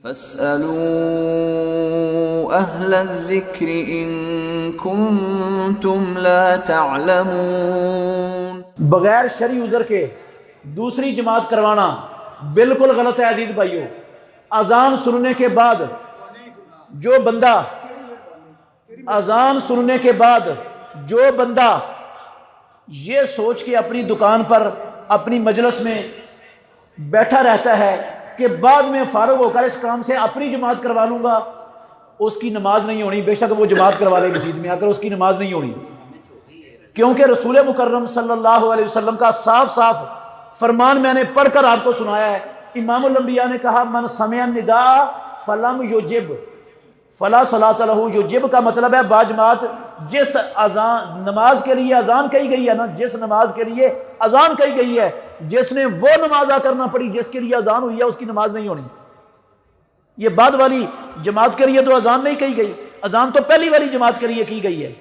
فاسألوا أهل الذكر إن كنتم لا تعلمون۔ بغیر شرعی عذر کے دوسری جماعت کروانا بالکل غلط ہے عزیز بھائیو۔ اذان سننے کے بعد جو بندہ یہ سوچ کے اپنی دکان پر اپنی مجلس میں بیٹھا رہتا ہے کہ بعد میں فارغ ہو کر اس کام سے اپنی جماعت کروا لوں گا، اس کی نماز نہیں ہونی۔ بے شک وہ جماعت کروا لے مسجد میں آ کر، اس کی نماز نہیں ہونی، کیونکہ رسول مکرم صلی اللہ علیہ وسلم کا صاف صاف فرمان میں نے پڑھ کر آپ کو سنایا ہے۔ امام الانبیاء نے کہا من سمع النداء فلم یجب فلا صلاۃ لہ۔ یجب کا مطلب ہے باجماعت جس اذان نماز کے لیے اذان کہی گئی ہے نا، جس نماز کے لیے اذان کہی گئی ہے، جس نے وہ نماز ادا کرنا پڑی جس کے لیے اذان ہوئی ہے، اس کی نماز نہیں ہونی۔ یہ بعد والی جماعت کے لیے تو اذان نہیں کہی گئی، اذان تو پہلی والی جماعت کے لیے کی گئی ہے۔